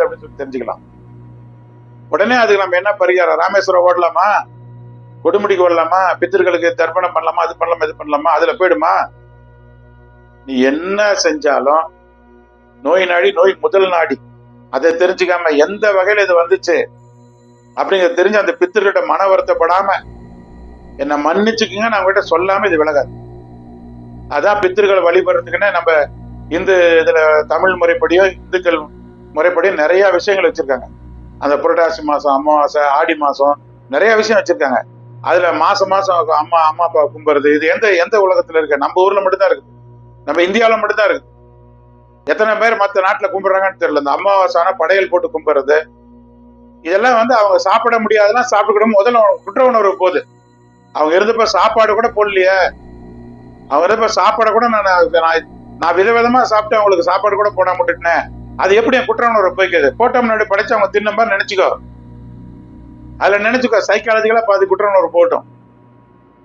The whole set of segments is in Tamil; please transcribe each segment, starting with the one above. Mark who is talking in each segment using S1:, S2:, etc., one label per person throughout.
S1: அப்படின்னு சொல்லி தெரிஞ்சுக்கலாம். உடனே அதுக்கு நம்ம என்ன பரிகாரம், ராமேஸ்வரம் ஓடலாமா, கொடுமுடிக்கு ஓடலாமா, பித்தர்களுக்கு தர்ப்பணம் பண்ணலாமா, அது பண்ணலாமா, இது பண்ணலாமா, அதுல போயிடுமா? நீ என்ன செஞ்சாலும் நோய் நாடி நோய் முதல் நாடி, அதை தெரிஞ்சுக்காம எந்த வகையில இது வந்துச்சு அப்படிங்கிறது தெரிஞ்சு அந்த பித்தர்கிட்ட மன வருத்தப்படாம என்ன மன்னிச்சுக்குங்க நான் உங்ககிட்ட சொல்லாம இது விலகாது. அதான் பித்தர்களை வழிபடுறதுக்குன்னு நம்ம இந்து இதுல தமிழ் முறைப்படியோ இந்துக்கள் முறைப்படியோ நிறைய விஷயங்கள் வச்சிருக்காங்க. அந்த புரட்டாசி மாசம், அமாவாசை, ஆடி மாசம் நிறைய விஷயம் வச்சிருக்காங்க. அதுல மாசம் மாசம் அம்மா அப்பா கும்பிடுறது, இது எந்த உலகத்துல இருக்கு? நம்ம ஊர்ல மட்டும்தான் இருக்கு, நம்ம இந்தியாவில மட்டும்தான் இருக்கு. எத்தனை பேர் மற்ற நாட்டுல கும்பிடுறாங்கன்னு தெரியல. இந்த அமாவாசைனா படையல் போட்டு கும்பிடுறது, இதெல்லாம் அவங்க சாப்பிட முடியாதுன்னா சாப்பிட்டுக்கிடும். முதல்ல குற்ற உணர்வு போகுது. அவங்க இருந்தப்ப சாப்பாடு கூட போடலையே, அவங்க இருந்தப்ப சாப்பாடு கூட நான் விதவிதமா சாப்பிட்டு அவங்களுக்கு சாப்பாடு கூட போடாம விட்டுட்டேன், அது எப்படி என் குற்ற உணர்வு போய்க்குது? போட்ட முன்னாடி படைச்சு அவங்க தின்ன மாதிரி நினைச்சுக்கோ, அதுல நினைச்சுக்கோ, சைக்காலஜிக்கலா பாதி குற்ற உணர்வு போட்டோம்.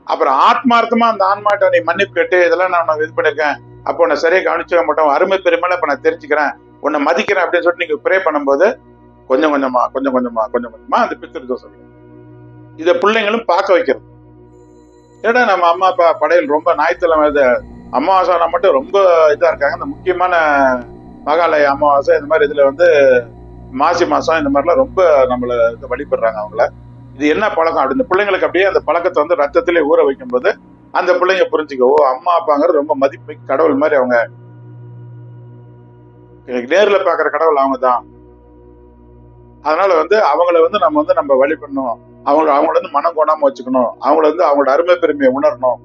S1: அப்புறம் ஆத்மார்த்தமா அந்த ஆன்மாட்ட நீ மன்னிப்பு கேட்டு இதெல்லாம் நான் இது பண்ணிருக்கேன், அப்போ உன்னை சரியா கவனிச்சுக்க மாட்டோம், அருமை பெருமையில இப்ப நான் தெரிஞ்சுக்கிறேன், உன்னை மதிக்கிறேன் அப்படின்னு சொல்லிட்டு நீங்க ப்ரே பண்ணும்போது கொஞ்சம் கொஞ்சமா அந்த பித்திரு தோஷம் இதை பிள்ளைங்களும் பார்க்க வைக்கிறது. ஏன்னா நம்ம அம்மா அப்பா படையல் ரொம்ப ஞாயிற்றுக்கிழமை அமாவாசை மட்டும் ரொம்ப இதா இருக்காங்க. இந்த முக்கியமான மகாலய அமாவாசை இந்த மாதிரி இதுல மாசி மாசம் இந்த மாதிரிலாம் ரொம்ப நம்மள வழிபடுறாங்க அவங்கள. இது என்ன பழக்கம் அப்படி இந்த பிள்ளைங்களுக்கு அப்படியே அந்த பழக்கத்தை ரத்தத்திலே ஊற வைக்கும் போது அந்த பிள்ளைங்க புரிஞ்சுக்க, ஓ அம்மா அப்பாங்கிறது ரொம்ப மதிப்பு கடவுள் மாதிரி, அவங்க நேர்ல பாக்குற கடவுள் அவங்க தான். அதனால அவங்கள நம்ம வழிபடணும், அவங்கள மனம் கொண்டாம வச்சுக்கணும், அவங்களோட அருமை பெருமையை உணரணும்.